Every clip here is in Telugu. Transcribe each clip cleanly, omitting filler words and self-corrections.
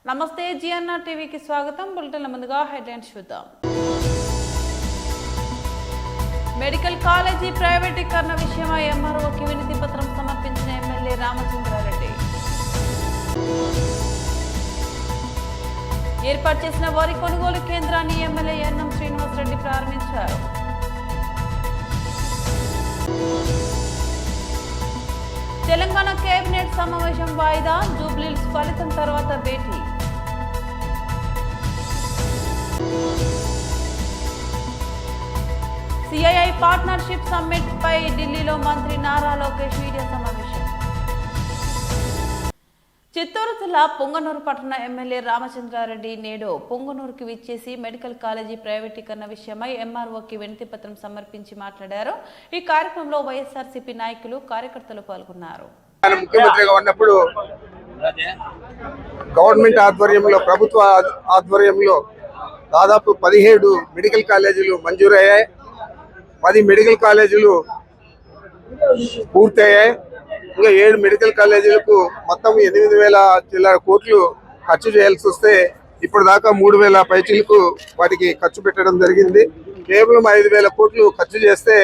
నమస్తే జిఎన్ఆర్ టీవీకి స్వాగతం. బులెటిన్ల ముందుగా హెడ్లైన్స్ చూద్దాం. మెడికల్ కాలేజీ ప్రైవేటీకరణ విషయమై ఎంఆర్ఓకి వినతి పత్రం సమర్పించిన ఎమ్మెల్యే రామచంద్రారెడ్డి. ఏర్పాటు చేసిన వరి కొనుగోలు కేంద్రాన్ని ఎమ్మెల్యే ఎన్ఎం శ్రీనివాసరెడ్డి ప్రారంభించారు. తెలంగాణ కేబినెట్ సమావేశం వాయిదా, జూబ్లీహిల్స్ ఫలితం తర్వాత భేటీ. సిఐఐ పార్ట్నర్షిప్ సమ్మిట్ పై ఢిల్లీలో మంత్రి నారా లోకేష్ మీడియా సమావేశం. చిత్తూరు జిల్లా పొంగనూరు పట్టణ ఎమ్మెల్యే రామచంద్రారెడ్డి నేడు పొంగనూరుకి విచ్చేసి మెడికల్ కాలేజీ ప్రైవేటీకరణ విషయమై ఎంఆర్ఓకి వినతి పత్రం సమర్పించి మాట్లాడారు. ఈ కార్యక్రమంలో వైఎస్ఆర్సీపీ నాయకులు, కార్యకర్తలు పాల్గొన్నారు. ముఖ్యమంత్రిగా ఉన్నప్పుడు గవర్నమెంట్ ఆధ్వర్యంలో, ప్రభుత్వ ఆధ్వర్యంలో దాదాపు 17 మెడికల్ కాలేజీలు మంజూరయ్యాయి. 10 మెడికల్ కాలేజీలు పూర్తయ్యాయి. ఇంకా 7 మెడికల్ కాలేజీలకు మొత్తం 8,000 చిల్లర కోట్లు ఖర్చు చేయాల్సి వస్తే ఇప్పుడు దాకా 3,000 పైచీలకు వాటికి ఖర్చు పెట్టడం జరిగింది. కేవలం 5,000 కోట్లు ఖర్చు చేస్తే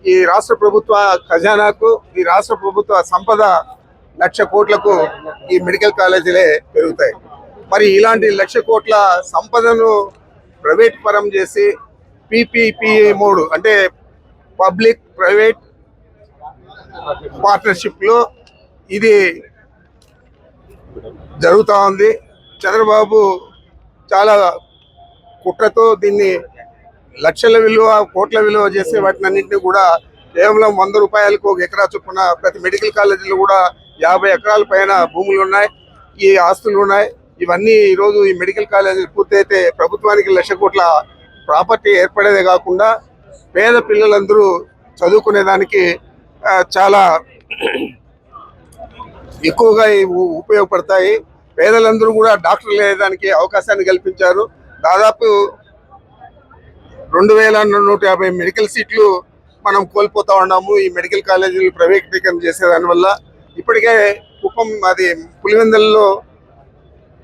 ఈ రాష్ట్ర ప్రభుత్వ ఖజానాకు, ఈ రాష్ట్ర ప్రభుత్వ సంపద 1,00,000 కోట్లకు ఈ మెడికల్ కాలేజీలే పెరుగుతాయి. మరి ఇలాంటి 1,00,000 కోట్ల సంపదను ప్రైవేట్ పరం చేసి PPPA మోడ్ అంటే పబ్లిక్ ప్రైవేట్ పార్ట్నర్షిప్ లో ఇది జరుగుతూ ఉంది. చంద్రబాబు చాలా కుట్రతో దీన్ని లక్షల విలువ, కోట్ల విలువ చేసే వాటిని అన్నింటినీ కూడా కేవలం 100 రూపాయలకు 1 ఎకరా చొప్పున ప్రతి మెడికల్ కాలేజీలో కూడా 50 ఎకరాల పైన భూములు ఉన్నాయి, ఈ ఆస్తులు ఉన్నాయి. ఇవన్నీ ఈరోజు ఈ మెడికల్ కాలేజీలు పూర్తయితే ప్రభుత్వానికి 1,00,000 కోట్ల ప్రాపర్టీ ఏర్పడేదే కాకుండా పేద పిల్లలందరూ చదువుకునేదానికి చాలా ఎక్కువగా ఉపయోగపడతాయి. పేదలందరూ కూడా డాక్టర్లు అయ్యేదానికి అవకాశాన్ని కల్పించారు. దాదాపు 2,150 మెడికల్ సీట్లు మనం కోల్పోతా ఉన్నాము ఈ మెడికల్ కాలేజీలు ప్రైవేటీకరణ చేసేదాని వల్ల. ఇప్పటికే కుప్పం, అది పులివెందులలో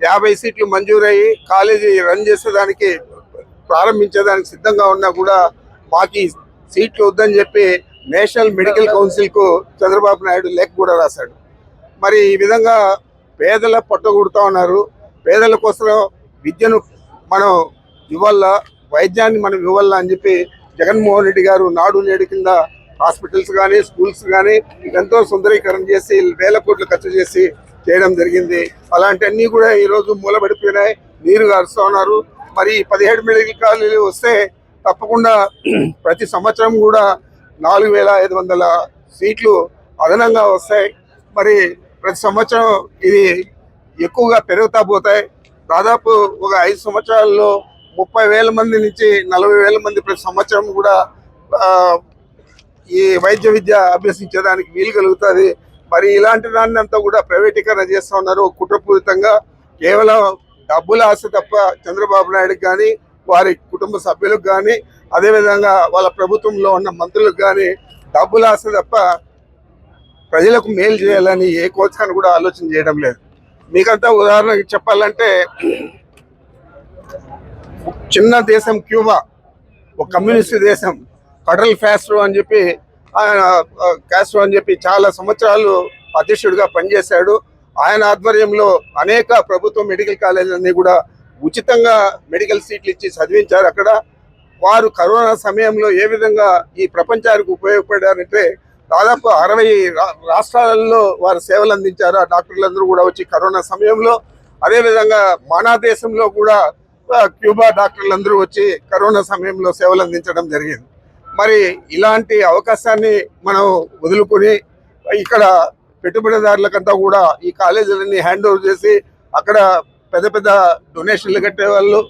50 సీట్లు మంజూరయ్యి కాలేజీ రన్ చేసేదానికి, ప్రారంభించేదానికి సిద్ధంగా ఉన్నా కూడా మాకు సీట్లు వద్దని చెప్పి నేషనల్ మెడికల్ కౌన్సిల్కు చంద్రబాబు నాయుడు లేఖ కూడా రాశాడు. మరి ఈ విధంగా పేదల పొట్టగొడుతూ ఉన్నారు. పేదల కోసం విద్యను మనం ఇవ్వాలా, వైద్యాన్ని మనం ఇవ్వాలా అని చెప్పి జగన్మోహన్ రెడ్డి గారు నాడు నేడు కింద హాస్పిటల్స్ కానీ, స్కూల్స్ కానీ ఎంతో సుందరీకరణ చేసి 1,000 కోట్లు ఖర్చు చేసి చేయడం జరిగింది. అలాంటివన్నీ కూడా ఈరోజు మూలబడిపోయినాయి, నీరు గారుస్తూ ఉన్నారు. మరి 17 మెడికల్ కాలేజీలు వస్తే తప్పకుండా ప్రతి సంవత్సరం కూడా 4,500 సీట్లు అదనంగా వస్తాయి. మరి ప్రతి సంవత్సరం ఇది ఎక్కువగా పెరుగుతా పోతాయి. దాదాపు ఒక 5 సంవత్సరాల్లో 30,000 మంది నుంచి 40,000 మంది ప్రతి సంవత్సరం కూడా ఈ వైద్య విద్య అభ్యసించేదానికి వీలు కలుగుతుంది. మరి ఇలాంటి దాన్ని అంతా కూడా ప్రైవేటీకరణ చేస్తూ ఉన్నారు కుట్రపూరితంగా. కేవలం డబ్బుల ఆశ తప్ప చంద్రబాబు నాయుడుకి కానీ, వారి కుటుంబ సభ్యులకు కానీ, అదేవిధంగా వాళ్ళ ప్రభుత్వంలో ఉన్న మంత్రులకు కానీ డబ్బుల ఆశ తప్ప ప్రజలకు మేలు చేయాలని ఏ కోసాన్ని కూడా ఆలోచన చేయడం లేదు. మీకంతా ఉదాహరణకి చెప్పాలంటే, చిన్న దేశం క్యూబా, ఒక కమ్యూనిస్ట్ దేశం, ఫెడరల్ కాస్ట్రో అని చెప్పి చాలా సంవత్సరాలు అధ్యక్షుడిగా పనిచేశాడు. ఆయన ఆధ్వర్యంలో అనేక ప్రభుత్వ మెడికల్ కాలేజీలన్నీ కూడా ఉచితంగా మెడికల్ సీట్లు ఇచ్చి చదివించారు. అక్కడ వారు కరోనా సమయంలో ఏ విధంగా ఈ ప్రపంచానికి ఉపయోగపడారంటే దాదాపు 60 రాష్ట్రాలలో వారు సేవలు అందించారు. ఆ డాక్టర్లందరూ కూడా వచ్చి కరోనా సమయంలో, అదేవిధంగా మన దేశంలో కూడా క్యూబా డాక్టర్లందరూ వచ్చి కరోనా సమయంలో సేవలు అందించడం జరిగింది. మరి ఇలాంటి అవకాశాన్ని మనం వదులుకొని ఇక్కడ పెట్టుబడిదారులకంతా కూడా ఈ కాలేజీలన్నీ హ్యాండ్ ఓవర్ చేసి అక్కడ పెద్ద పెద్ద డొనేషన్లు కట్టేవాళ్ళు,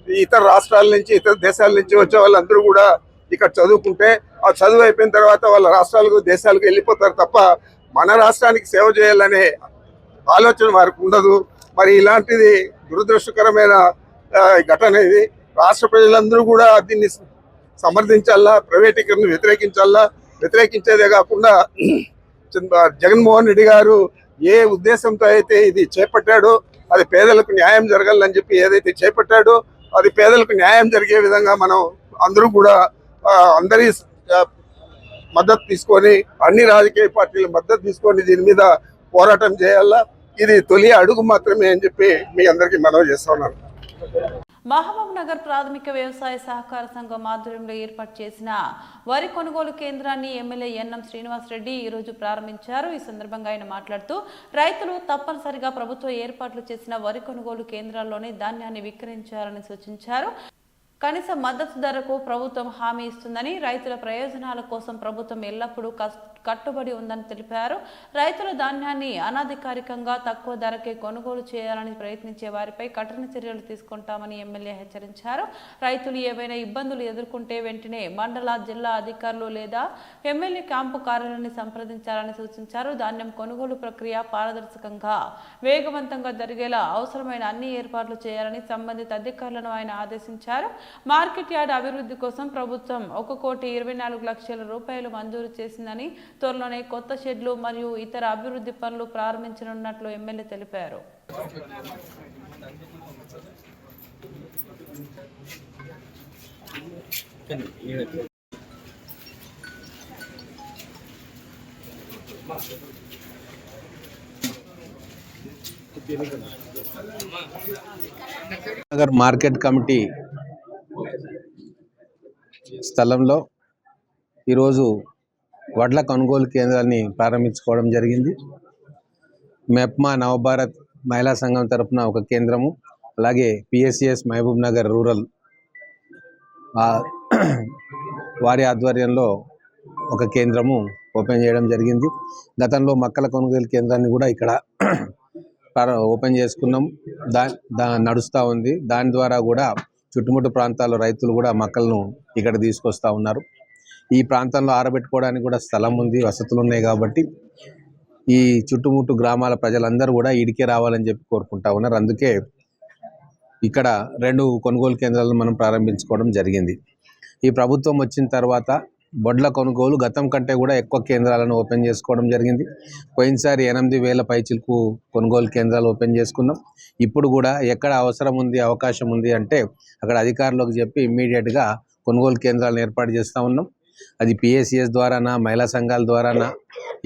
ఇతర రాష్ట్రాల నుంచి, ఇతర దేశాల నుంచి వచ్చే వాళ్ళందరూ కూడా ఇక్కడ చదువుకుంటే ఆ చదువు అయిపోయిన తర్వాత వాళ్ళ రాష్ట్రాలకు, దేశాలకు వెళ్ళిపోతారు తప్ప మన రాష్ట్రానికి సేవ చేయాలనే ఆలోచన వారికి ఉండదు. మరి ఇలాంటిది దురదృష్టకరమైన ఘటన ఇది. రాష్ట్ర ప్రజలందరూ కూడా దీన్ని సమర్థించాలా, ప్రైవేటీకరణ వ్యతిరేకించాలా. వ్యతిరేకించేదే కాకుండా జగన్మోహన్ రెడ్డి గారు ఏ ఉద్దేశంతో అయితే ఇది చేపట్టాడో అది పేదలకు న్యాయం జరగాలని చెప్పి ఏదైతే చేపట్టాడో అది పేదలకు న్యాయం జరిగే విధంగా మనం అందరూ కూడా అందరి మద్దతు తీసుకొని అన్ని రాజకీయ పార్టీల మద్దతు తీసుకొని దీని మీద పోరాటం చేయాలా. ఇది తొలి అడుగు మాత్రమే అని చెప్పి మీ అందరికీ మనవి చేస్తా ఉన్నాను. మహబూబ్ నగర్ ప్రాథమిక వ్యవసాయ సహకార సంఘం ఆధ్వర్యంలో ఏర్పాటు చేసిన వరి కొనుగోలు కేంద్రాన్ని ఎమ్మెల్యే ఎన్ఎం శ్రీనివాస్ రెడ్డి ఈ రోజు ప్రారంభించారు. ఈ సందర్భంగా ఆయన మాట్లాడుతూ రైతులు తప్పనిసరిగా ప్రభుత్వం ఏర్పాట్లు చేసిన వరి కొనుగోలు కేంద్రాల్లోనే ధాన్యాన్ని విక్రయించాలని సూచించారు. కనీస మద్దతు ధరకు ప్రభుత్వం హామీ ఇస్తుందని, రైతుల ప్రయోజనాల కోసం ప్రభుత్వం ఎల్లప్పుడూ కట్టుబడి ఉందని తెలిపారు. రైతుల ధాన్యాన్ని అనాధికారికంగా తక్కువ ధరకే కొనుగోలు చేయాలని ప్రయత్నించే వారిపై కఠిన చర్యలు తీసుకుంటామని ఎమ్మెల్యే హెచ్చరించారు. రైతులు ఏవైనా ఇబ్బందులు ఎదుర్కొంటే వెంటనే మండల, జిల్లా అధికారులు లేదా ఎమ్మెల్యే క్యాంపు కార్యాలయాన్ని సంప్రదించాలని సూచించారు. ధాన్యం కొనుగోలు ప్రక్రియ పారదర్శకంగా, వేగవంతంగా జరిగేలా అవసరమైన అన్ని ఏర్పాట్లు చేయాలని సంబంధిత అధికారులను ఆయన ఆదేశించారు. మార్కెట్ యార్డ్ అభివృద్ధి కోసం ప్రభుత్వం 1,24,00,00,000 రూపాయలు మంజూరు చేసిందని, త్వరలోనే కొత్త షెడ్లు మరియు ఇతర అభివృద్ధి పనులు ప్రారంభించనున్నట్లు ఎమ్మెల్యే తెలిపారు. నగర్ మార్కెట్ కమిటీ స్థలంలో ఈరోజు వడ్ల కొనుగోలు కేంద్రాన్ని ప్రారంభించుకోవడం జరిగింది. మెప్మా నవభారత్ మహిళా సంఘం తరఫున ఒక కేంద్రము, అలాగే పిఎస్సిఎస్ మహబూబ్ నగర్ రూరల్ వారి ఆధ్వర్యంలో ఒక కేంద్రము ఓపెన్ చేయడం జరిగింది. గతంలో మక్కల కొనుగోలు కేంద్రాన్ని కూడా ఇక్కడ ఓపెన్ చేసుకున్నాం. నడుస్తూ ఉంది. దాని ద్వారా కూడా చుట్టుముట్టు ప్రాంతాల్లో రైతులు కూడా మక్కలను ఇక్కడ తీసుకొస్తూ ఉన్నారు. ఈ ప్రాంతంలో ఆరబెట్టుకోవడానికి కూడా స్థలం ఉంది, వసతులు ఉన్నాయి. కాబట్టి ఈ చుట్టుముట్టు గ్రామాల ప్రజలందరూ కూడా ఇడికే రావాలని చెప్పి కోరుకుంటా ఉన్నారు. అందుకే ఇక్కడ 2 కొనుగోలు కేంద్రాలను మనం ప్రారంభించుకోవడం జరిగింది. ఈ ప్రభుత్వం వచ్చిన తర్వాత వడ్ల కొనుగోలు గతం కంటే కూడా ఎక్కువ కేంద్రాలను ఓపెన్ చేసుకోవడం జరిగింది. పోయినసారి 8,000 పైచిలకు కొనుగోలు కేంద్రాలు ఓపెన్ చేసుకున్నాం. ఇప్పుడు కూడా ఎక్కడ అవసరం ఉంది, అవకాశం ఉంది అంటే అక్కడ అధికారులకు చెప్పి ఇమ్మీడియట్గా కొనుగోలు కేంద్రాలను ఏర్పాటు చేస్తూ ఉన్నాం. అది పిఎస్సిఎస్ ద్వారానా, మహిళా సంఘాల ద్వారానా,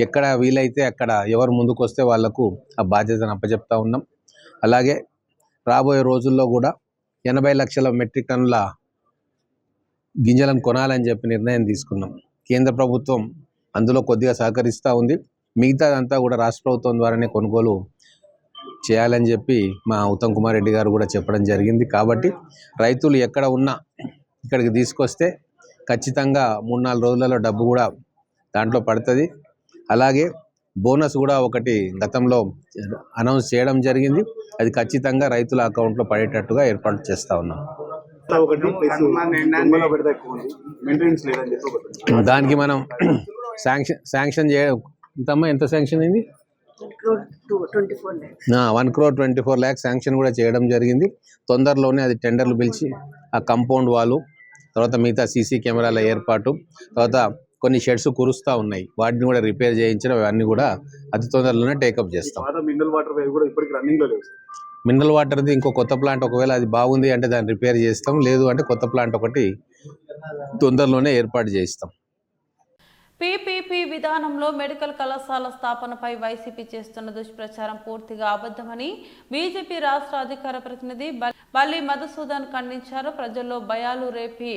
ఎక్కడ వీలైతే అక్కడ ఎవరు ముందుకు వస్తే వాళ్లకు ఆ బాధ్యతను అప్పచెప్తా ఉన్నాం. అలాగే రాబోయే రోజుల్లో కూడా 80 లక్షల మెట్రిక్ టన్నుల గింజలను కొనాలని చెప్పి నిర్ణయం తీసుకున్నాం. కేంద్ర ప్రభుత్వం అందులో కొద్దిగా సహకరిస్తూ ఉంది. మిగతాదంతా కూడా రాష్ట్ర ప్రభుత్వం ద్వారానే కొనుగోలు చేయాలని చెప్పి మా ఉత్తమ్ కుమార్ రెడ్డి గారు కూడా చెప్పడం జరిగింది. కాబట్టి రైతులు ఎక్కడ ఉన్నా ఇక్కడికి తీసుకొస్తే ఖచ్చితంగా 3-4 రోజులలో డబ్బు కూడా దాంట్లో పడుతుంది. అలాగే బోనస్ కూడా ఒకటి గతంలో అనౌన్స్ చేయడం జరిగింది. అది ఖచ్చితంగా రైతుల అకౌంట్లో పడేటట్టుగా ఏర్పాటు చేస్తూ ఉన్నాం. దానికి మనం శాంక్షన్ ఎంత శాంక్షన్ అయింది? 1,24 lakhs శాంక్షన్ కూడా చేయడం జరిగింది. తొందరలోనే అది టెండర్లు పిలిచి ఆ కాంపౌండ్ వాళ్ళు, తర్వాత మిగతా సీసీ కెమెరాల ఏర్పాటు, తర్వాత కొన్ని షెడ్స్ కురుస్తూ ఉన్నాయి, వాటిని కూడా రిపేర్ చేయించడం, అవన్నీ కూడా అతి తొందరలోనే టేకప్ చేస్తాం. మినరల్ వాటర్ది ఇంకో కొత్త ప్లాంట్ ఒకవేళ అది బాగుంది అంటే దాన్ని రిపేర్ చేస్తాం, లేదు అంటే కొత్త ప్లాంట్ ఒకటి తొందరలోనే ఏర్పాటు చేస్తాం. పీపీపీ విధానంలో మెడికల్ కళాశాల స్థాపనపై వైసీపీ చేస్తున్న దుష్ప్రచారం పూర్తిగా అబద్ధమని బీజేపీ రాష్ట్ర అధికార ప్రతినిధి బల్లి మధుసూదన్ ఖండించారు. ప్రజల్లో భయాలు రేపి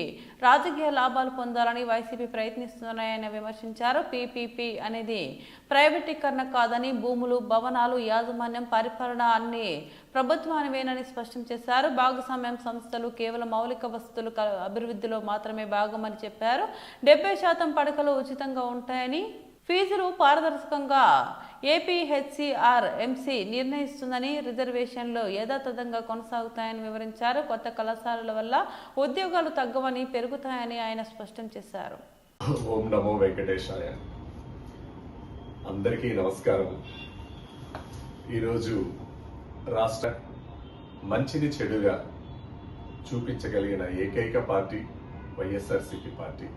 రాజకీయ లాభాలు పొందాలని వైసీపీ ప్రయత్నిస్తున్నాయని విమర్శించారు. పీపీపీ అనేది ప్రైవేటీకరణ కాదని, భూములు, భవనాలు, యాజమాన్యం, పరిపాలన అన్ని ప్రభుత్వానివేనని స్పష్టం చేశారు. భాగస్వామ్యం సంస్థలు కేవలం మౌలిక వసతుల అభివృద్ధిలో మాత్రమే భాగమని చెప్పారు. 70% పడకలు ఉచితంగా ఉంటాయని, ఫీజులు పారదర్శకంగా ఏపీహెచ్సిఆర్ ఎంసీ నిర్ణయిస్తుందని, రిజర్వేషన్లు యథాతథంగా కొనసాగుతాయని వివరించారు. కొత్త కళాశాలల వల్ల ఉద్యోగాలు తగ్గవని, పెరుగుతాయని ఆయన స్పష్టం చేశారు. ఓం నమో వెంకటేశాయ. అందరికీ నమస్కారం. ఈరోజు రాష్ట్ర మంచిని చెడుగా చూపించగలిగిన ఏకైక పార్టీ వైఎస్ఆర్సీపీ పార్టీ.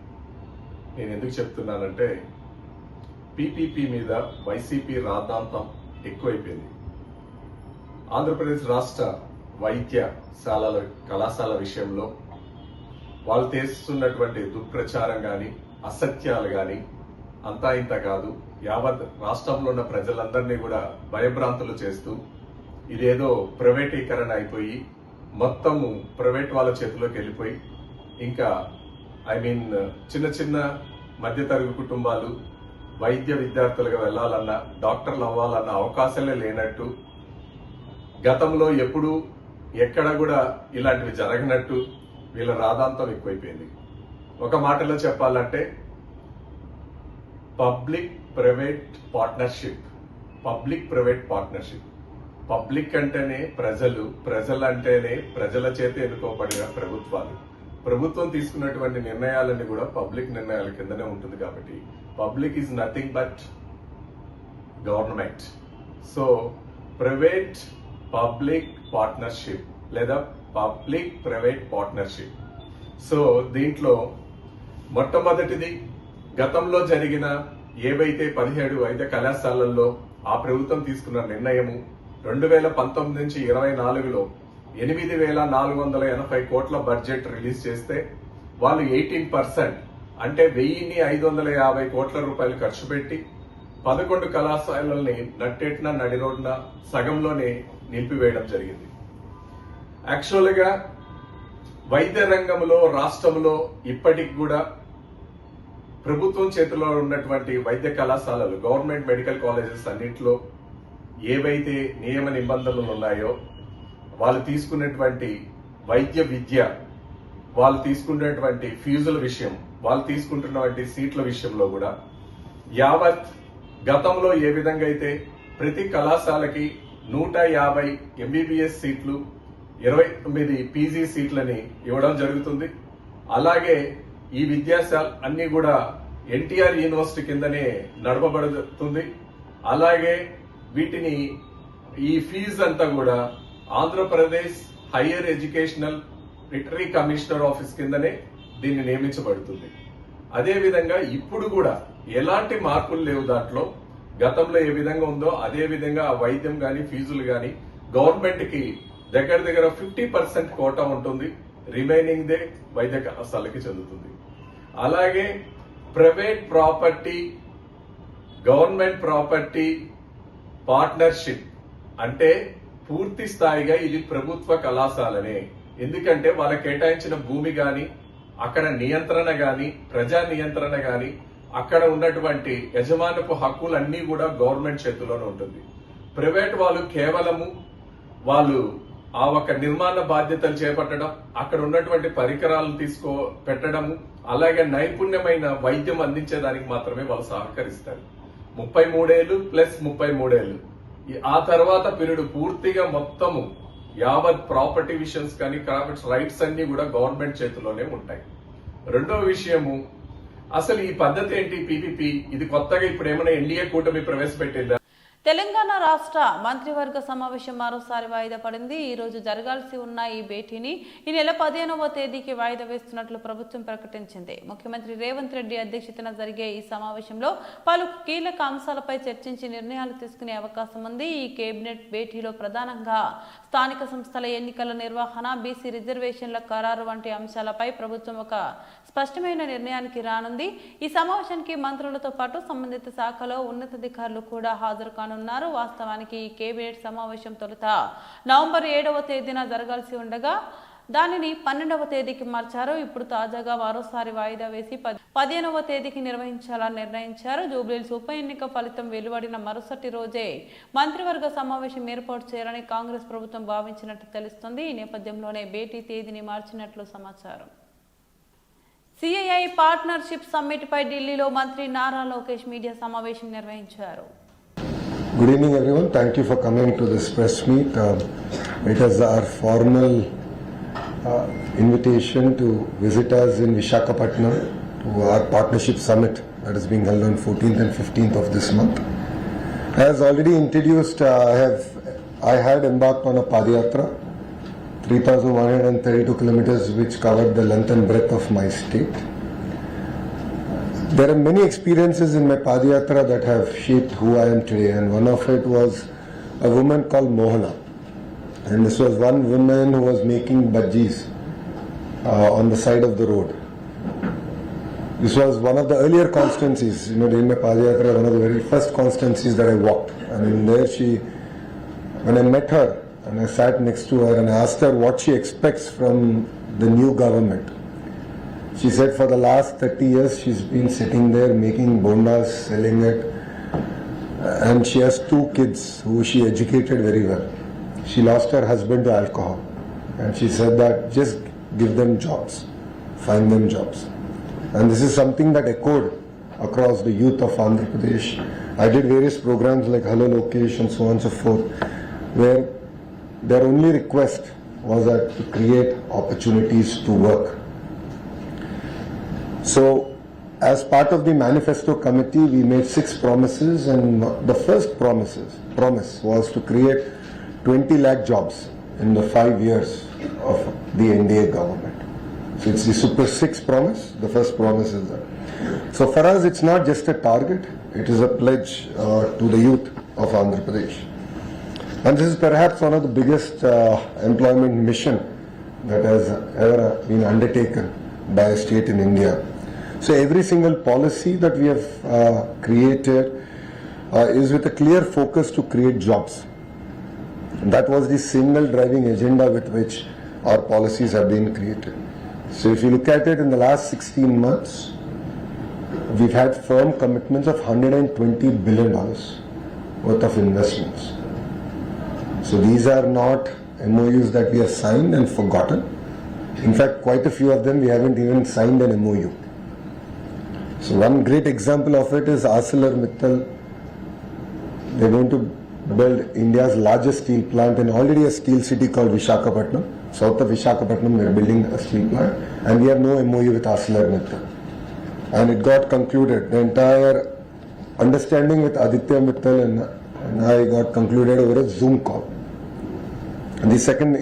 నేను ఎందుకు చెప్తున్నానంటే పీపీపీ మీద వైసీపీ రాద్ధాంతం ఎక్కువైపోయింది. ఆంధ్రప్రదేశ్ రాష్ట్ర కళాశాల విషయంలో వాళ్ళు చేస్తున్నటువంటి దుష్ప్రచారం కానీ అసత్యాలు కానీ అంతా ఇంత కాదు, యావత్ రాష్ట్రంలో ఉన్న ప్రజలందరినీ కూడా భయభ్రాంతులు చేస్తూ ఇదేదో ప్రైవేటీకరణ అయిపోయి మొత్తము ప్రైవేట్ వాళ్ళ చేతిలోకి వెళ్ళిపోయి ఇంకా చిన్న చిన్న మధ్యతరగతి కుటుంబాలు వైద్య విద్యార్థులుగా వెళ్లాలన్నా డాక్టర్లు అవ్వాలన్న అవకాశాలే లేనట్టు, గతంలో ఎప్పుడు ఎక్కడ కూడా ఇలాంటివి జరగనట్టు వీళ్ళ రాదాంతం ఎక్కువైపోయింది. ఒక మాటలో చెప్పాలంటే పబ్లిక్ ప్రైవేట్ పార్ట్నర్షిప్. పబ్లిక్ అంటేనే ప్రజలు అంటేనే ప్రజల చేత ఎన్నుకోబడిన ప్రభుత్వం తీసుకున్నటువంటి నిర్ణయాలన్నీ కూడా పబ్లిక్ నిర్ణయాల కిందనే ఉంటుంది. కాబట్టి public is nothing but government. So private public partnership లేదా పబ్లిక్ ప్రైవేట్ పార్ట్నర్షిప్. సో దీంట్లో మొట్టమొదటిది గతంలో జరిగిన ఏవైతే 17 వైద్య కళాశాలల్లో ఆ ప్రభుత్వం తీసుకున్న నిర్ణయము 2019 నుంచి 24లో 8,480 కోట్ల బడ్జెట్ రిలీజ్ చేస్తే వాళ్ళు 18% అంటే 1,550 కోట్ల రూపాయలు ఖర్చు పెట్టి 11 కళాశాలల్ని నట్టేట్న నడిరోడ్న సగంలోనే నిలిపివేయడం జరిగింది. యాక్చువల్ గా వైద్య రంగంలో రాష్ట్రంలో ఇప్పటికి కూడా ప్రభుత్వం చేతిలో ఉన్నటువంటి వైద్య కళాశాలలు గవర్నమెంట్ మెడికల్ కాలేజెస్ అన్నింటిలో ఏవైతే నియమ నిబంధనలు ఉన్నాయో వాళ్ళు తీసుకున్నటువంటి వైద్య విద్య, వాళ్ళు తీసుకున్నటువంటి ఫీజుల విషయం, వాళ్ళు తీసుకుంటున్నటువంటి సీట్ల విషయంలో కూడా యావత్ గతంలో ఏ విధంగా అయితే ప్రతి కళాశాలకి 150 ఎంబీబీఎస్ సీట్లు 29 పీజీ సీట్లని ఇవ్వడం జరుగుతుంది. అలాగే ఈ విద్యాశాల అన్ని కూడా ఎన్టీఆర్ యూనివర్సిటీ కిందనే నడపబడుతుంది. అలాగే వీటిని ఈ ఫీజు అంతా కూడా ఆంధ్రప్రదేశ్ హైయర్ ఎడ్యుకేషనల్ రిటరీ కమిషనర్ ఆఫీస్ కిందనే దీన్ని నియమించబడుతుంది. అదేవిధంగా ఇప్పుడు కూడా ఎలాంటి మార్పులు లేవు. దాంట్లో గతంలో ఏ విధంగా ఉందో అదే విధంగా ఆ వైద్యం గాని ఫీజులు గాని గవర్నమెంట్ కి దగ్గర 50% కోటా ఉంటుంది. రిమైనింగ్ దే వైద్య కళాశాలకి చెందుతుంది. అలాగే private property government property partnership అంటే పూర్తి స్థాయిగా ఇది ప్రభుత్వ కళాశాలనే. ఎందుకంటే వాళ్ళకి కేటాయించిన భూమి గాని అక్కడ నియంత్రణ గాని ప్రజా నియంత్రణ గాని అక్కడ ఉన్నటువంటి యజమానపు హక్కులన్నీ కూడా గవర్నమెంట్ చేతిలోనే ఉంటుంది. ప్రైవేట్ వాళ్ళు కేవలము వాళ్ళు ఆ ఒక నిర్మాణ బాధ్యతలు చేపట్టడం, అక్కడ ఉన్నటువంటి పరికరాలను పెట్టడము, అలాగే నైపుణ్యమైన వైద్యం అందించేదానికి మాత్రమే వాళ్ళు సహకరిస్తారు. 33 ఏళ్లు ప్లస్ 33 ఏళ్లు ఆ తర్వాత పీరియడ్ పూర్తిగా మొత్తము యావత్ ప్రాపర్టీ విషయన్స్ కానీ ప్రాపర్టీ రైట్స్ అన్ని కూడా గవర్నమెంట్ చేతిలోనే ఉంటాయి. రెండో విషయము, అసలు ఈ పద్ధతి ఏంటి పీపీపీ? ఇది కొత్తగా ఇప్పుడు ఏమైనా ఎన్డీఏ కూటమి ప్రవేశపెట్టిందా? తెలంగాణ రాష్ట్ర మంత్రివర్గ సమావేశం మరోసారి వాయిదా పడింది. ఈ రోజు జరగాల్సి ఉన్న ఈ భేటీని ఈ నెల 15వ తేదీకి వాయిదా వేస్తున్నట్లు ప్రభుత్వం ప్రకటించింది. ముఖ్యమంత్రి రేవంత్ రెడ్డి అధ్యక్షతన జరిగే ఈ సమావేశంలో పలు కీలక అంశాలపై చర్చించి నిర్ణయాలు తీసుకునే అవకాశం ఉంది. ఈ కేబినెట్ భేటీలో ప్రధానంగా స్థానిక సంస్థల ఎన్నికల నిర్వహణ, బీసీ రిజర్వేషన్ల ఖరారు వంటి అంశాలపై ప్రభుత్వం ఒక స్పష్టమైన నిర్ణయానికి రానుంది. ఈ సమావేశానికి మంత్రులతో పాటు సంబంధిత శాఖలో ఉన్నతాధికారులు కూడా హాజరు కానున్నారు. వాస్తవానికి ఈ కేబినెట్ సమావేశం తొలుత నవంబర్ 7వ తేదీన జరగాల్సి ఉండగా దానిని 12వ తేదీకి మార్చారు. ఇప్పుడు తాజాగా మరోసారి వాయిదా వేసి 15వ తేదీకి నిర్వహించాలని నిర్ణయించారు. జూబ్లీహిల్స్ ఉప ఎన్నిక ఫలితం వెలువడిన మరుసటి రోజే మంత్రివర్గ సమావేశం ఏర్పాటు చేయాలని కాంగ్రెస్ ప్రభుత్వం భావించినట్టు తెలుస్తుంది. ఈ నేపథ్యంలోనే భేటీ తేదీని మార్చినట్లు సమాచారం. సిఐఐ పార్ట్నర్షిప్ సమ్మిట్ పై ఢిల్లీలో మంత్రి నారా లోకేష్ మీడియా సమావేశం నిర్వహించారు. Good evening, everyone. Thank you for coming to this press meet. It is our formal invitation to visit us in Visakhapatnam to our partnership summit that is being held on 14th and 15th of this month. As already introduced, I had embarked on a Padayatra, 3,132 kilometers, which covered the length and breadth of my state. There are many experiences in my Padayatra that have shaped who I am today, and one of it was a woman called Mohana. and this was one woman who was making bhajis on the side of the road. This was one of the earlier constituencies, during my Padayatra, one of the very first constituencies that I walked. And in there when I met her and I sat next to her and I asked her what she expects from the new government, she said for the last 30 years she's been sitting there making bondas, selling it, and she has 2 kids who she educated very well. She lost her husband to alcohol, and she said that just give them jobs, find them jobs. And this is something that echoed across the youth of Andhra Pradesh. I did various programs like Hello Lokesh and so on and so forth, where their only request was that to create opportunities to work. So, as part of the manifesto committee, we made 6 promises, and the first promise was to create 20 lakh jobs in the 5 years of the NDA government. So it's the Super 6 promise. The first promise is that. So for us, it's not just a target; it is a pledge to the youth of Andhra Pradesh. And this is perhaps one of the biggest employment mission that has ever been undertaken by a state in India. So every single policy that we have created is with a clear focus to create jobs. And that was the single driving agenda with which our policies have been created. So if you look at it in the last 16 months, we've had firm commitments of $120 billion worth of investments. So these are not MOUs that we have signed and forgotten. In fact, quite a few of them we haven't even signed an MOU. So one great example of it is ArcelorMittal. They're going to build India's largest steel plant in already a steel city called Visakhapatnam. South of Visakhapatnam, they're building a steel plant, and we have no MOU with ArcelorMittal. And it got concluded. The entire understanding with Aditya Mittal and I got concluded over a Zoom call. And the second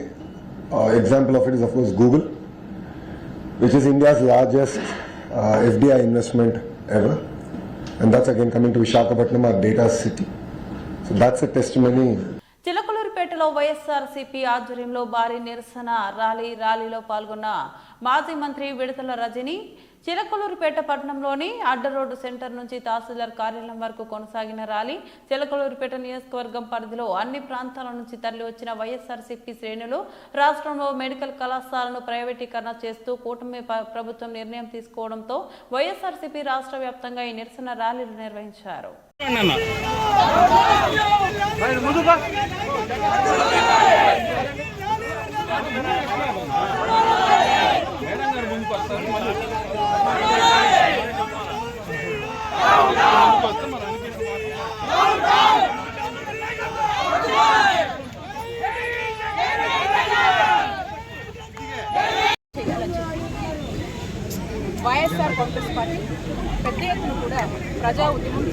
example of it is, of course, Google, which is India's largest FDI investment ever. And that's again coming to Visakhapatnam, our data city. So that's a testimony. చిలకలూరిపేటలో YSRCP ఆధ్వర్యంలో భారీ నిరసన ర్యాలీలో పాల్గొన్న మాజీ మంత్రి విడతల రజని చిలకలూరిపేట పట్టణంలోని అడ్డ రోడ్డు సెంటర్ నుంచి తహసీల్దార్ కార్యాలయం వరకు కొనసాగిన ర్యాలీ. చిలకలూరిపేట నియోజకవర్గం పరిధిలో అన్ని ప్రాంతాల నుంచి తరలి వచ్చిన వైఎస్ఆర్సీపీ శ్రేణులు రాష్ట్రంలో మెడికల్ కళాశాలను ప్రైవేటీకరణ చేస్తూ కూటమి ప్రభుత్వం నిర్ణయం తీసుకోవడంతో వైఎస్ఆర్సీపీ రాష్ట్ర వ్యాప్తంగా ఈ నిరసన ర్యాలీలు నిర్వహించారు. వైఎస్ఆర్ కాంగ్రెస్ పార్టీ పెద్ద ఎత్తున కూడా ప్రజా ఉద్యమం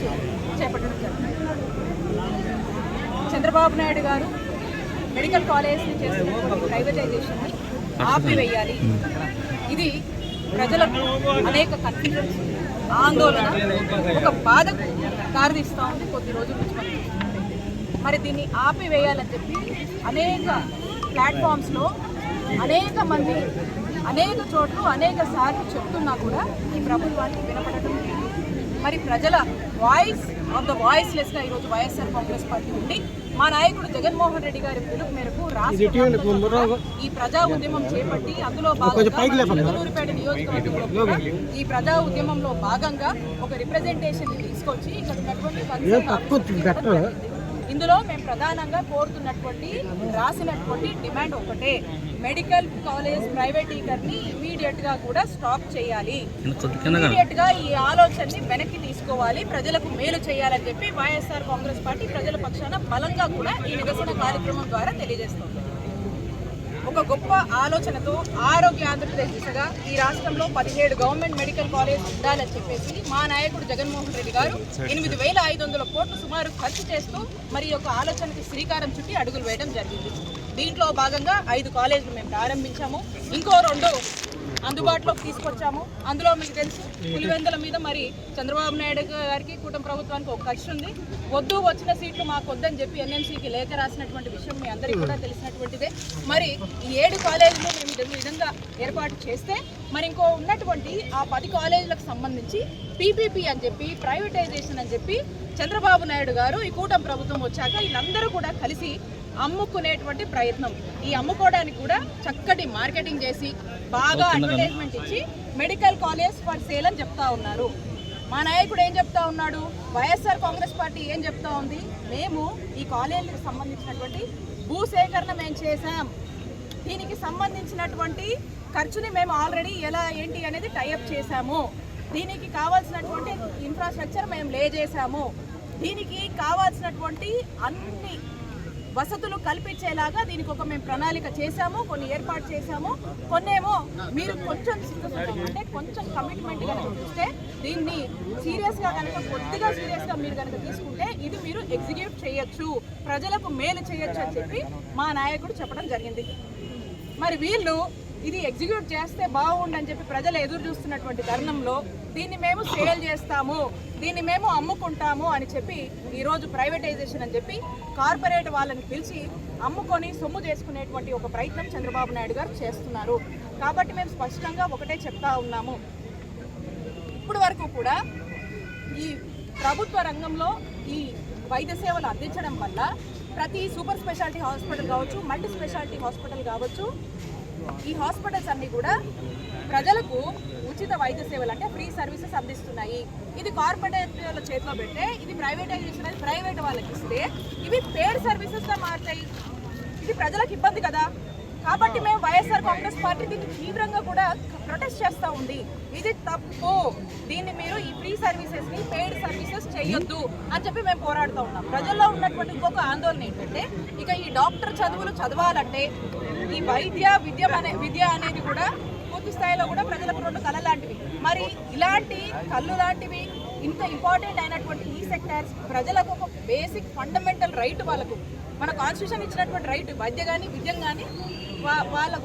చేపట్టడం జరిగింది. చంద్రబాబు నాయుడు గారు మెడికల్ కాలేజ్ని చేస్తున్నటువంటి ప్రైవేటైజేషన్ని ఆపివేయాలి. ఇది ప్రజలకు అనేక కన్ఫ్యూజన్స్, ఆందోళన, ఒక బాధకు దారితీస్తూ ఉంది కొద్ది రోజుల నుంచి మనం చూస్తున్నట్టయితే. మరి దీన్ని ఆపివేయాలని చెప్పి అనేక ప్లాట్ఫామ్స్లో అనేక మంది అనేక చోట్ల అనేక సార్లు చెప్తున్నా కూడా ఈ ప్రభుత్వానికి వినపడటం లేదు. మరి ప్రజల వాయిస్ ఆఫ్ ద వాయిస్లెస్గా ఈరోజు వైఎస్ఆర్ కాంగ్రెస్ పార్టీ ఉంది. మా నాయకుడు జగన్మోహన్ రెడ్డి గారి పిలుపు మేరకు రాష్ట్ర ఈ ప్రజా ఉద్యమం చేపట్టి అందులో భాగంగా చిలకలూరిపేట నియోజకవర్గంలో ఈ ప్రజా ఉద్యమంలో భాగంగా ఒక రిప్రజెంటేషన్ తీసుకొచ్చి ఇక్కడ ఉన్నటువంటి ఇందులో మేము ప్రధానంగా కోరుతున్నటువంటి రాసినటువంటి డిమాండ్ ఒకటే, మెడికల్ కాలేజ్ ప్రైవేటీకరణని ఇమీడియట్ గా కూడా స్టాప్ చేయాలి. ఇమీడియట్ గా ఈ ఆలోచనని వెనక్కి తీసుకోవాలి, ప్రజలకు మేలు చేయాలని చెప్పి వైఎస్ఆర్ కాంగ్రెస్ పార్టీ ప్రజల పక్షాన బలంగా కూడా ఈ నిరసన కార్యక్రమం ద్వారా తెలియజేస్తుంది. ఒక గొప్ప ఆలోచనతో ఆరోగ్య ఆంధ్రప్రదేశ్ దిశగా ఈ రాష్ట్రంలో 17 గవర్నమెంట్ మెడికల్ కాలేజ్ ఉండాలని చెప్పేసి మా నాయకుడు జగన్మోహన్ రెడ్డి గారు 8,500 కోట్లు సుమారు ఖర్చు చేస్తూ మరి ఒక ఆలోచనకి శ్రీకారం చుట్టి అడుగులు వేయడం జరిగింది. దీంట్లో భాగంగా 5 కాలేజీలు మేము ప్రారంభించాము. ఇంకో 2 అందుబాటులోకి తీసుకొచ్చాము. అందులో మీకు తెలుసు పులివెందుల మీద మరి చంద్రబాబు నాయుడు గారికి కూటమి ప్రభుత్వానికి ఒక కక్ష ఉంది. వద్దు వచ్చిన సీట్లు మాకు వద్దని చెప్పి ఎన్ఎంసీకి లేఖ రాసినటువంటి విషయం మీ అందరికీ కూడా తెలిసినటువంటిదే. మరి ఈ 7 కాలేజీలు మేము ఈ విధంగా ఏర్పాటు చేస్తే మరి ఇంకో ఉన్నటువంటి ఆ 10 కాలేజీలకు సంబంధించి పీపీపీ అని చెప్పి ప్రైవేటైజేషన్ అని చెప్పి చంద్రబాబు నాయుడు గారు ఈ కూటమి ప్రభుత్వం వచ్చాక వీళ్ళందరూ కూడా కలిసి అమ్ముకునేటువంటి ప్రయత్నం. ఈ అమ్ముకోవడానికి కూడా చక్కటి మార్కెటింగ్ చేసి బాగా అడ్వర్టైజ్మెంట్ ఇచ్చి మెడికల్ కాలేజ్ ఫర్ సేల్ అని చెప్తా ఉన్నారు. మా నాయకుడు ఏం చెప్తా ఉన్నాడు, వైఎస్ఆర్ కాంగ్రెస్ పార్టీ ఏం చెప్తా ఉంది, మేము ఈ కాలేజీలకు సంబంధించినటువంటి భూసేకరణ మేము చేశాం, దీనికి సంబంధించినటువంటి ఖర్చుని మేము ఆల్రెడీ ఎలా ఏంటి అనేది టైఅప్ చేశాము, దీనికి కావాల్సినటువంటి ఇన్ఫ్రాస్ట్రక్చర్ మేము లే చేశాము, దీనికి కావాల్సినటువంటి అన్ని వసతులు కల్పించేలాగా దీనికి ఒక మేము ప్రణాళిక చేశాము, కొన్ని ఏర్పాటు చేశాము, కొన్నేమో మీరు కొంచెం అంటే కొంచెం కమిట్మెంట్ కనుక చూస్తే దీన్ని సీరియస్గా కనుక కొద్దిగా సీరియస్గా మీరు కనుక తీసుకుంటే ఇది మీరు ఎగ్జిక్యూట్ చేయొచ్చు, ప్రజలకు మేలు చేయొచ్చు అని చెప్పి మా నాయకుడు చెప్పడం జరిగింది. మరి వీళ్ళు ఇది ఎగ్జిక్యూట్ చేస్తే బాగుండని చెప్పి ప్రజలు ఎదురు చూస్తున్నటువంటి తరుణంలో దీన్ని మేము సేల్ చేస్తాము, దీన్ని మేము అమ్ముకుంటాము అని చెప్పి ఈరోజు ప్రైవేటైజేషన్ అని చెప్పి కార్పొరేట్ వాళ్ళని పిలిచి అమ్ముకొని సొమ్ము చేసుకునేటువంటి ఒక ప్రయత్నం చంద్రబాబు నాయుడు గారు చేస్తున్నారు. కాబట్టి మేము స్పష్టంగా ఒకటే చెప్తా ఉన్నాము, ఇప్పటి వరకు కూడా ఈ ప్రభుత్వ రంగంలో ఈ వైద్య సేవలు అందించడం వల్ల ప్రతి సూపర్ స్పెషాలిటీ హాస్పిటల్ కావచ్చు, మల్టీ స్పెషాలిటీ హాస్పిటల్ కావచ్చు, ఈ హాస్పిటల్స్ అన్నీ కూడా ప్రజలకు ఉచిత వైద్య సేవలు అంటే ఫ్రీ సర్వీసెస్ అందిస్తున్నాయి. ఇది కార్పొరేట్ల చేతిలో పెడితే ఇది ప్రైవేటైజేషన్ అనేది ప్రైవేట్ వాళ్ళకి ఇస్తే ఇవి పేడ్ సర్వీసెస్గా మారుతాయి. ఇది ప్రజలకు ఇబ్బంది కదా. కాబట్టి మేము వైఎస్ఆర్ కాంగ్రెస్ పార్టీ దీన్ని తీవ్రంగా కూడా ప్రొటెస్ట్ చేస్తూ ఉంది. ఇది తప్పు, దీన్ని మీరు ఈ ఫ్రీ సర్వీసెస్ని పెయిడ్ సర్వీసెస్ చేయొద్దు అని చెప్పి మేము పోరాడుతూ ఉన్నాం. ప్రజల్లో ఉన్నటువంటి ఇంకొక ఆందోళన ఏంటంటే ఇక ఈ డాక్టర్ చదువులు చదవాలంటే ఈ విద్య అనేది కూడా పూర్తి స్థాయిలో కూడా ప్రజలకు 2 కళ లాంటివి. మరి ఇలాంటి కళ్ళు లాంటివి ఇంత ఇంపార్టెంట్ అయినటువంటి ఈ సెక్టర్స్ ప్రజలకు ఒక బేసిక్ ఫండమెంటల్ రైట్, వాళ్ళకు మన కాన్స్టిట్యూషన్ ఇచ్చినటువంటి రైట్ విద్య కానీ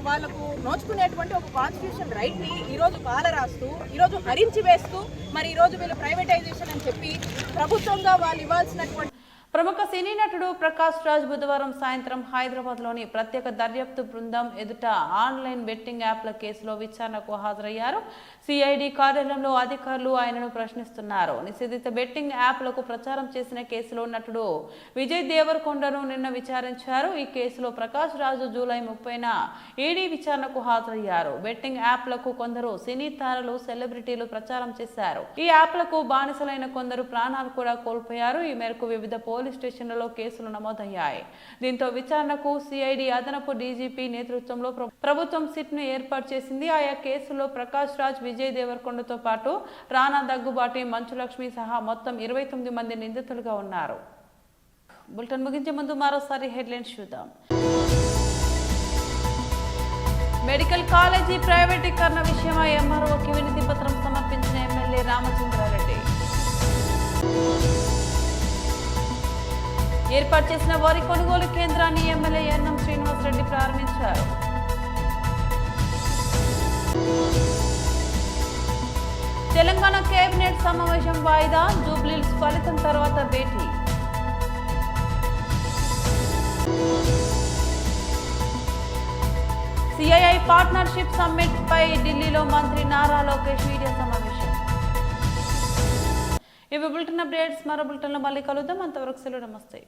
వాళ్ళకు నోచుకునేటువంటి ఒక కాన్స్టిట్యూషన్ రైట్ని ఈరోజు కాలరాస్తూ ఈరోజు హరించి వేస్తూ మరి ఈరోజు వీళ్ళు ప్రైవేటైజేషన్ అని చెప్పి ప్రభుత్వంగా వాళ్ళు ఇవ్వాల్సినటువంటి. ప్రముఖ సినీ నటుడు ప్రకాష్ రాజ్ బుధవారం సాయంత్రం హైదరాబాద్లోని ప్రత్యేక దర్యాప్తు బృందం ఎదుట ఆన్లైన్ బెట్టింగ్ యాప్ల కేసులో విచారణకు హాజరయ్యారు. సిఐడి కార్యాలయంలో అధికారులు ఆయనను ప్రశ్నిస్తున్నారు. నిషేధిత బెట్టింగ్ యాప్లకు ప్రచారం చేసిన కేసులో నటుడు విజయ్ దేవరకొండను నిన్న విచారించారు. ఈ కేసులో ప్రకాష్ రాజు జూలై 30న ఈడీ విచారణకు హాజరయ్యారు. బెట్టింగ్ యాప్లకు కొందరు సినీ తారలు, సెలబ్రిటీలు ప్రచారం చేశారు. ఈ యాప్లకు బానిసలైన కొందరు ప్రాణాలు కూడా కోల్పోయారు. ఈ మేరకు వివిధ పోలీస్ స్టేషన్లలో కేసులు నమోదయ్యాయి. దీంతో విచారణకు సిఐడి అదనపు డీజీపీ నేతృత్వంలో ప్రభుత్వం సిట్ ను ఏర్పాటు చేసింది. ఆయా కేసులో ప్రకాష్ రాజ్, విజయ్ దేవరకొండతో పాటు రానా దగ్గుబాటి, మంచులక్ష్మి సహా మొత్తం 29 మంది నిందితులుగా ఉన్నారు. బులెటిన్ ముగించే ముందు మరోసారి హెడ్లైన్స్ చూద్దాం. మెడికల్ కాలేజీ ప్రైవేటీకరణ విషయమై ఎంఆర్ఓకి వినతి పత్రం సమర్పించిన ఎమ్మెల్యే రామచంద్రారెడ్డి. ఏర్పాటు చేసిన వరి కొనుగోలు కేంద్రాన్ని ఎమ్మెల్యే ఎన్ఎం శ్రీనివాసరెడ్డి ప్రారంభించారు. తెలంగాణ కేబినెట్ సమావేశం వాయిదా, జూబ్లీహిల్స్ ఫలితం తర్వాత భేటీ. సిఐఐ పార్ట్నర్షిప్ సమ్మిట్ పై ఢిల్లీలో మంత్రి నారా లోకేష్ మీడియా సమావేశం. ఇవి బులెటిన్ అప్డేట్స్. మరో బులెటిన్లో మళ్ళీ కలుద్దాం. అంతవరకు సెలవు, నమస్తే.